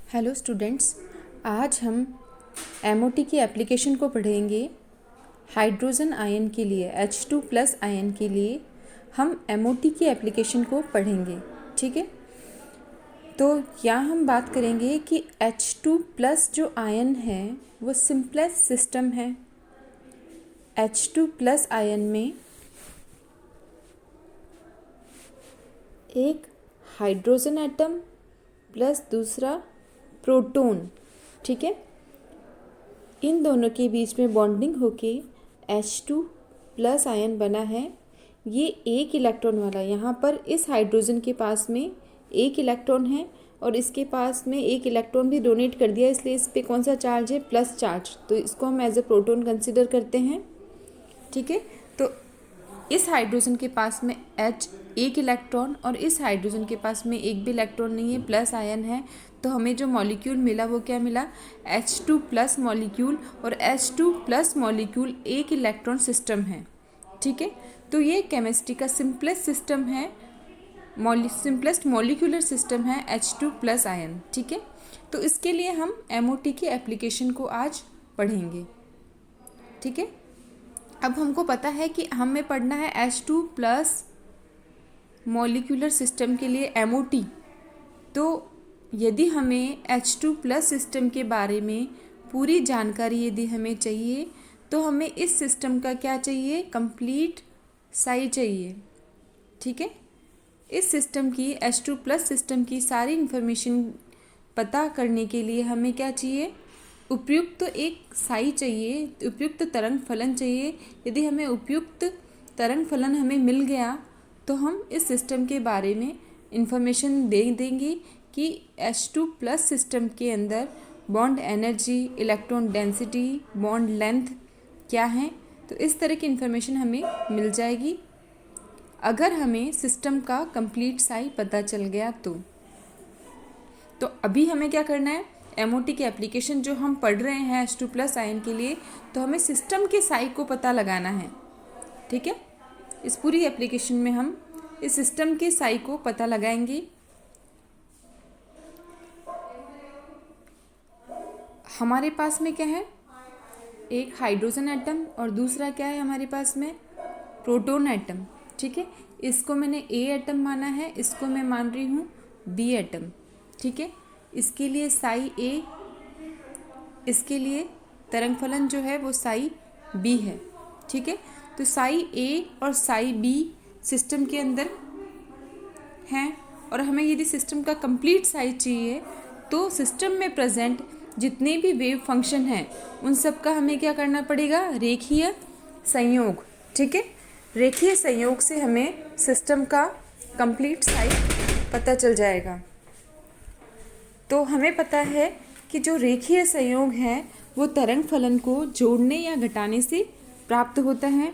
Hello students, आज हम MOT की एप्लीकेशन को पढ़ेंगे। हाइड्रोजन आयन के लिए H2+ आयन के लिए हम एमओटी की एप्लीकेशन को पढ़ेंगे। ठीक है, तो यहाँ हम बात करेंगे कि H2+ जो आयन है वो सिंपलेस्ट सिस्टम है। H2+ आयन में एक हाइड्रोजन एटम प्लस दूसरा प्रोटॉन, ठीक है, इन दोनों के बीच में बॉन्डिंग होके H2+ आयन बना है। ये एक इलेक्ट्रॉन वाला, यहाँ पर इस हाइड्रोजन के पास में एक इलेक्ट्रॉन है और इसके पास में एक इलेक्ट्रॉन भी डोनेट कर दिया, इसलिए इस पे कौन सा चार्ज है? प्लस चार्ज, तो इसको हम एज ए प्रोटॉन कंसिडर करते हैं। ठीक है, तो इस हाइड्रोजन के पास में एक इलेक्ट्रॉन और इस हाइड्रोजन के पास में एक भी इलेक्ट्रॉन नहीं है, प्लस आयन है। तो हमें जो मॉलिक्यूल मिला वो क्या मिला? H2+ मॉलिक्यूल, और H2+ मॉलिक्यूल एक इलेक्ट्रॉन सिस्टम है। ठीक है, तो ये केमिस्ट्री का सिंपलेस्ट सिस्टम है, सिंपलेस्ट मॉलिक्यूलर सिस्टम है H2+ आयन। ठीक है, तो इसके लिए हम एमओटी की एप्लीकेशन को आज पढ़ेंगे। ठीक है, अब हमको पता है कि हमें पढ़ना है H2+ मॉलिक्यूलर सिस्टम के लिए एमओटी। तो यदि हमें H2+ सिस्टम के बारे में पूरी जानकारी यदि हमें चाहिए तो हमें इस सिस्टम का क्या चाहिए? कंप्लीट साई चाहिए। ठीक है, इस सिस्टम की H2+ सिस्टम की सारी इन्फॉर्मेशन पता करने के लिए हमें क्या चाहिए? उपयुक्त एक साई चाहिए, उपयुक्त तरंग फलन चाहिए। यदि हमें उपयुक्त तरंग फलन हमें मिल गया तो हम इस सिस्टम के बारे में इन्फॉर्मेशन दे देंगे कि H2+ सिस्टम के अंदर bond energy, electron density, bond length क्या है। तो इस तरह की इन्फॉर्मेशन हमें मिल जाएगी अगर हमें सिस्टम का कंप्लीट साई पता चल गया तो अभी हमें क्या करना है? एमओटी की एप्लीकेशन जो हम पढ़ रहे हैं H2+ आयन के लिए, तो हमें सिस्टम के साई को पता लगाना है। ठीक है, इस पूरी एप्लीकेशन में हम इस सिस्टम के साई को पता लगाएंगे। हमारे पास में क्या है? एक हाइड्रोजन एटम और दूसरा क्या है हमारे पास में? Proton atom. ठीक है, इसको मैंने ए एटम माना है, इसको मैं मान रही हूँ बी एटम। ठीक है, इसके लिए साई ए, इसके लिए तरंग फलन जो है वो साई बी है। ठीक है, तो साई ए और साई बी सिस्टम के अंदर हैं, और हमें यदि सिस्टम का कंप्लीट साई चाहिए तो सिस्टम में प्रेजेंट जितने भी वेव फंक्शन हैं उन सब का हमें क्या करना पड़ेगा? रेखीय संयोग। ठीक है, रेखीय संयोग से हमें सिस्टम का कंप्लीट साई पता चल जाएगा। तो हमें पता है कि जो रेखीय संयोग है वो तरंग फलन को जोड़ने या घटाने से प्राप्त होता है।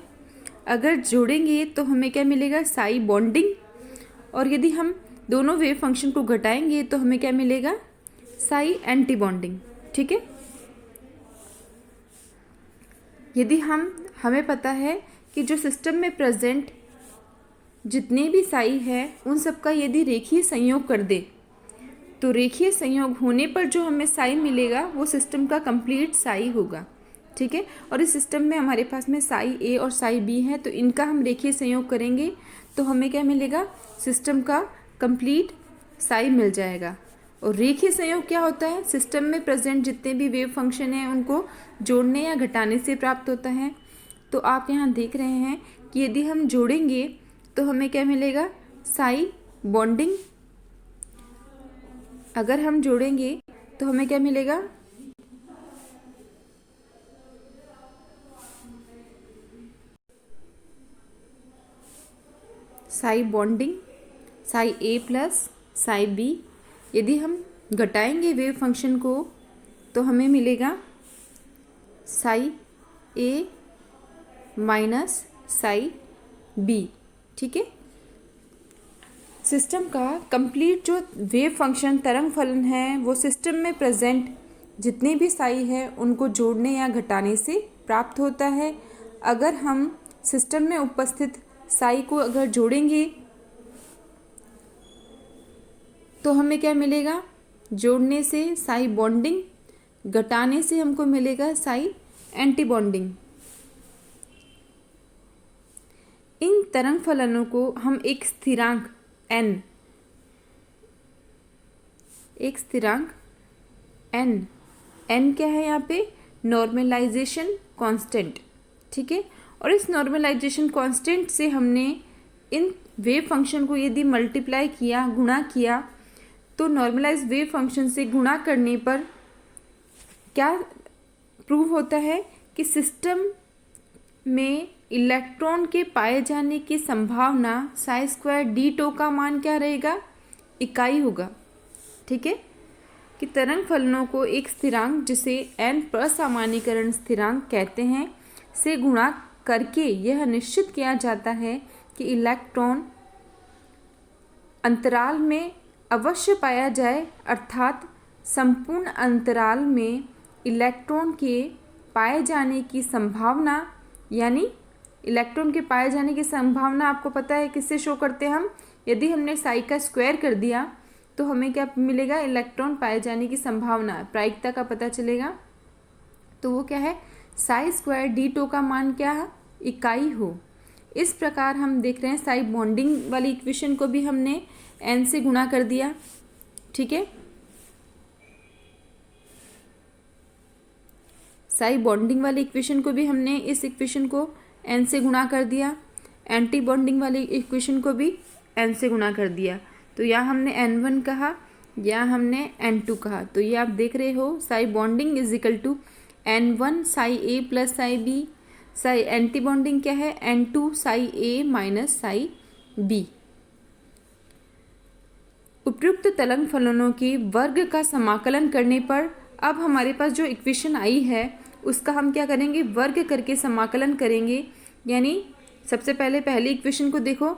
अगर जोड़ेंगे तो हमें क्या मिलेगा? साई बॉन्डिंग, और यदि हम दोनों वेव फंक्शन को घटाएंगे तो हमें क्या मिलेगा? Sai anti bonding. ठीक है, यदि हमें पता है कि जो सिस्टम में प्रेजेंट जितने भी साई है उन सब का यदि रेखीय संयोग कर दे तो रेखीय संयोग होने पर जो हमें साई मिलेगा वो सिस्टम का कंप्लीट साई होगा। ठीक है, और इस सिस्टम में हमारे पास में साई ए और साई बी है, तो इनका हम रेखीय संयोग करेंगे तो हमें क्या मिलेगा? सिस्टम का कंप्लीट साई मिल जाएगा। और रेखीय संयोग क्या होता है? सिस्टम में प्रेजेंट जितने भी वेव फंक्शन हैं उनको जोड़ने या घटाने से प्राप्त होता है। तो आप यहाँ देख रहे हैं कि यदि हम जोड़ेंगे तो हमें क्या मिलेगा? साई बॉन्डिंग। अगर हम जोड़ेंगे तो हमें क्या मिलेगा? Sai bonding, Sai A plus psi B. यदि हम घटाएंगे वेव फंक्शन को तो हमें मिलेगा Sai A minus psi B. ठीक है, सिस्टम का कंप्लीट जो वेव फंक्शन तरंग फलन है वो सिस्टम में प्रेजेंट जितने भी साई है उनको जोड़ने या घटाने से प्राप्त होता है। अगर हम सिस्टम में उपस्थित साई को अगर जोड़ेंगे तो हमें क्या मिलेगा? जोड़ने से साई बॉन्डिंग, घटाने से हमको मिलेगा साई एंटी बॉन्डिंग। इन तरंग फलनों को हम एक स्थिरांक n क्या है यहाँ पे, नॉर्मलाइजेशन कांस्टेंट, ठीक है। और इस नॉर्मलाइजेशन कांस्टेंट से हमने इन वेव फंक्शन को यदि मल्टीप्लाई किया, गुणा किया, तो नॉर्मलाइज वेव फंक्शन से गुणा करने पर क्या प्रूव होता है कि सिस्टम में इलेक्ट्रॉन के पाए जाने की संभावना साई स्क्वायर डी टो का मान क्या रहेगा, इकाई होगा, ठीक है। कि तरंग फलनों को एक स्थिरांक जिसे n प्रसामान्यीकरण स्थिरांक कहते हैं से गुणा करके यह निश्चित किया जाता है कि इलेक्ट्रॉन अंतराल में अवश्य पाया जाए, अर्थात संपूर्ण अंतराल में इलेक्ट्रॉन के पाए जाने की संभावना, यानी इलेक्ट्रॉन के पाए जाने की संभावना आपको पता है किससे शो करते हैं हम, यदि हमने साई का स्क्वायर कर दिया तो हमें क्या मिलेगा, इलेक्ट्रॉन पाए जाने की संभावना, प्रायिकता का पता चलेगा। तो वो क्या है, साई स्क्वायर डी टो का मान क्या है, इकाई हो। इस प्रकार हम देख रहे हैं साई बॉन्डिंग वाली इक्वेशन को भी हमने n से गुणा कर दिया, ठीक है। साई बॉन्डिंग वाली इक्वेशन को भी हमने इस इक्वेशन को n से गुणा कर दिया, एंटी बॉन्डिंग वाली इक्वेशन को भी n से गुणा कर दिया। तो यहाँ हमने n1 कहा, यहाँ हमने n2 कहा। तो ये आप देख रहे हो psi bonding is equal to n1 psi A plus psi B, psi anti bonding क्या है, n2 psi A minus psi B. उपयुक्त तरंग फलनों के वर्ग का समाकलन करने पर अब हमारे पास जो इक्वेशन आई है उसका हम क्या करेंगे, वर्ग करके समाकलन करेंगे। यानी सबसे पहले पहली इक्वेशन को देखो,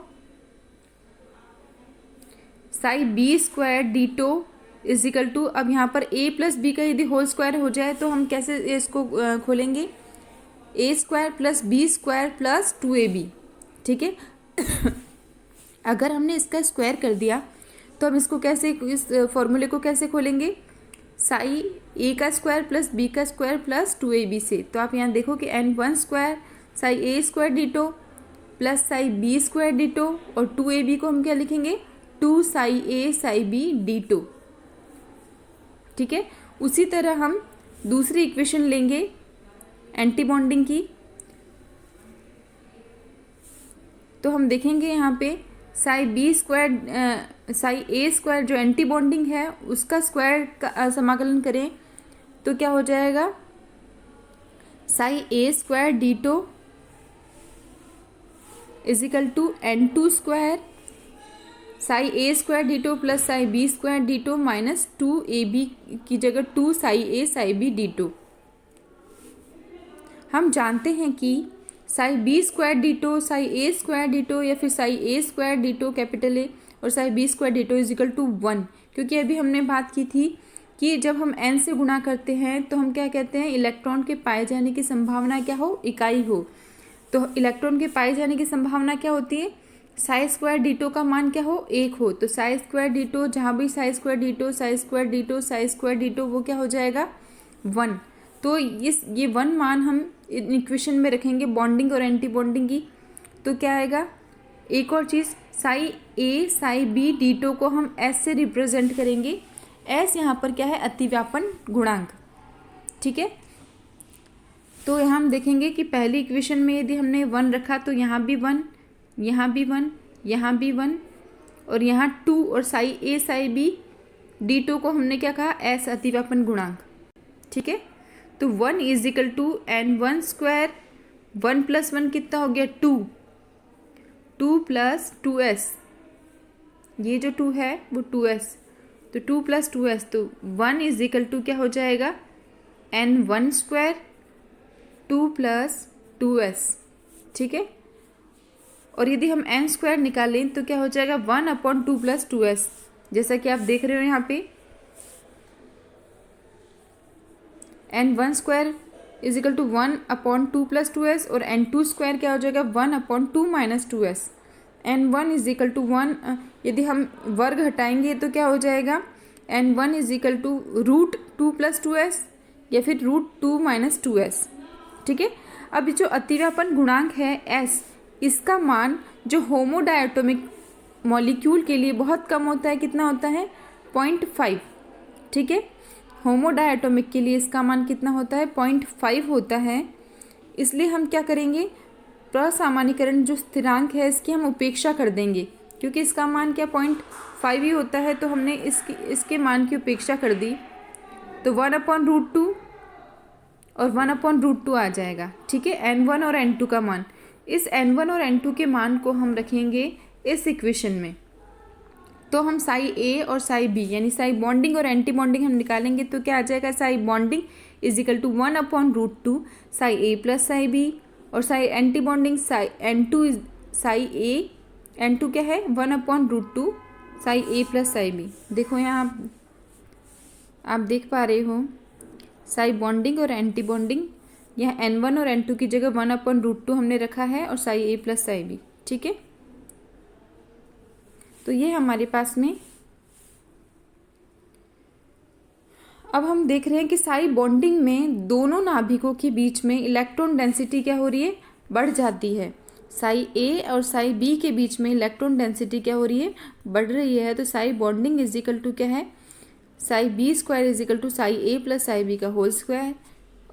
psi B square D tau is equal to, अब यहाँ पर a प्लस बी का यदि होल स्क्वायर हो जाए तो हम कैसे इसको खोलेंगे, a square plus B square plus 2ab, ठीक है। अगर हमने इसका स्क्वायर कर दिया तो हम इसको कैसे, इस फॉर्मूले को कैसे खोलेंगे, साई a का स्क्वायर प्लस b का स्क्वायर प्लस 2ab से। तो आप यहाँ देखो कि n1 square psi a square D tau plus psi b square D tau, और 2ab को हम क्या लिखेंगे, 2 psi A psi B D tau, ठीक है। उसी तरह हम दूसरी इक्वेशन लेंगे एंटी बॉन्डिंग की, तो हम देखेंगे यहाँ पे Sai B square psi A square जो एंटी बॉन्डिंग है उसका स्क्वायर का समाकलन करें तो क्या हो जाएगा, psi A square D tau is equal to n2 square psi A square D tau plus psi B square D tau minus 2ab की जगह 2 psi A psi B D tau. हम जानते हैं कि psi B square D tau psi A square D tau या फिर psi A square D tau capital A और psi B square D tau is equal to 1, क्योंकि अभी हमने बात की थी कि जब हम n से गुणा करते हैं तो हम क्या कहते हैं, इलेक्ट्रॉन के पाए जाने की संभावना क्या हो, इकाई हो। तो इलेक्ट्रॉन के पाए जाने की संभावना क्या होती है, साई स्क्वायर डी टो का मान क्या हो, 1 हो। तो साई स्क्वायर डी टो, जहाँ भी psi square D tau psi square D tau psi square D tau वो क्या हो जाएगा, 1। तो ये 1 मान हम इक्वेशन में रखेंगे बॉन्डिंग और एंटी बॉन्डिंग की। तो क्या आएगा, एक और चीज़, Sai A psi B D to को हम एस से रिप्रेजेंट करेंगे। एस यहाँ पर क्या है, अतिव्यापन गुणांक, ठीक है। तो यहाँ हम देखेंगे कि पहली इक्वेशन में यदि हमने 1 रखा तो यहाँ भी 1, यहाँ भी 1, यहाँ भी 1 और यहाँ 2, और Sai A psi B D to को हमने क्या कहा, एस अतिव्यापन गुणांक, ठीक है। तो 1 is equal to n1 square, 1 plus 1 कितना हो गया, 2, 2 प्लस 2s, ये जो 2 है वो 2s, तो 2 प्लस 2s, तो 1 इज इक्वल टू क्या हो जाएगा, n1 स्क्वायर 2 प्लस 2s, ठीक है। और यदि हम n स्क्वायर निकालें तो क्या हो जाएगा, 1/2 प्लस 2s, जैसा कि आप देख रहे हो यहाँ पे n1 square is equal to 1/2 plus 2s और n2 स्क्वायर क्या हो जाएगा, 1/2 minus 2s। n1 is equal to 1, यदि हम वर्ग हटाएंगे तो क्या हो जाएगा, N1 is equal to √2 + 2s या फिर √2 - 2s। ठीक है। अब जो अतिव्यापन गुणांक है s, इसका मान जो होमोडायटोमिक मॉलिक्यूल के लिए बहुत कम होता है, कितना होता है 0.5। ठीक है। होमोडायटोमिक के लिए इसका मान कितना होता है 0.5 होता है। इसलिए हम क्या करेंगे, प्रसामान्यीकरण जो स्थिरांक है इसकी हम उपेक्षा कर देंगे, क्योंकि इसका मान क्या 0.5 ही होता है, तो हमने इसके मान की उपेक्षा कर दी, तो 1/√2 और 1/√2 आ जाएगा। ठीक है। N1 और N2 का मान, इस N1 और N2 के मान को हम रखेंगे इस इक्वेशन में। तो हम साई ए और साई बी यानी साई बॉन्डिंग और एंटी बॉन्डिंग हम निकालेंगे, तो क्या आ जाएगा, psi bonding is equal to 1/√2 psi A plus psi B, और psi anti bonding psi N2 psi A, N2 क्या है 1/√2 psi A plus psi B. देखो यहाँ आप देख पा रहे हो साई बॉन्डिंग और एंटी बॉन्डिंग, यहाँ N1 और N2 की जगह 1/√2 हमने रखा है और Sai A plus psi B. ठीक है। तो ये हमारे पास में अब हम देख रहे हैं कि साई बॉन्डिंग में दोनों नाभिकों के बीच में इलेक्ट्रॉन डेंसिटी क्या हो रही है, बढ़ जाती है। साई ए और साई बी के बीच में इलेक्ट्रॉन डेंसिटी क्या हो रही है, बढ़ रही है। तो psi bonding is equal to क्या है, psi B square is equal to psi A plus psi B का होल स्क्वायर।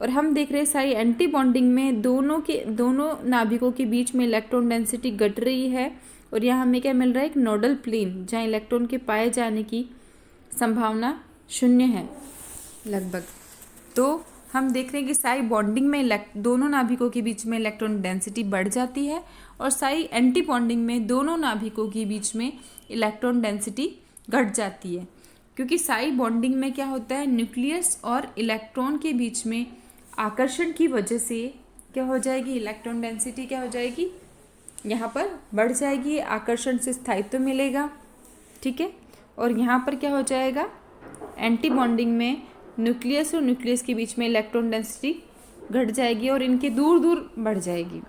और हम देख रहे हैं साई एंटी बॉन्डिंग में दोनों नाभिकों के बीच में इलेक्ट्रॉन डेंसिटी घट रही है, और यहाँ हमें क्या मिल रहा है, एक नोडल प्लेन जहाँ इलेक्ट्रॉन के पाए जाने की संभावना 0 है लगभग। तो हम देख रहे हैं कि साई बॉन्डिंग में दोनों नाभिकों के बीच में इलेक्ट्रॉन डेंसिटी बढ़ जाती है, और साई एंटी बॉन्डिंग में दोनों नाभिकों के बीच में इलेक्ट्रॉन डेंसिटी घट जाती है। क्योंकि साई बॉन्डिंग में क्या होता है, न्यूक्लियस और इलेक्ट्रॉन के बीच में आकर्षण की वजह से क्या हो जाएगी, इलेक्ट्रॉन डेंसिटी क्या हो जाएगी, यहाँ पर बढ़ जाएगी, आकर्षण से स्थायित्व मिलेगा। ठीक है। और यहाँ पर क्या हो जाएगा, एंटी बॉन्डिंग में न्यूक्लियस और न्यूक्लियस के बीच में इलेक्ट्रॉन डेंसिटी घट जाएगी और इनके दूर दूर बढ़ जाएगी।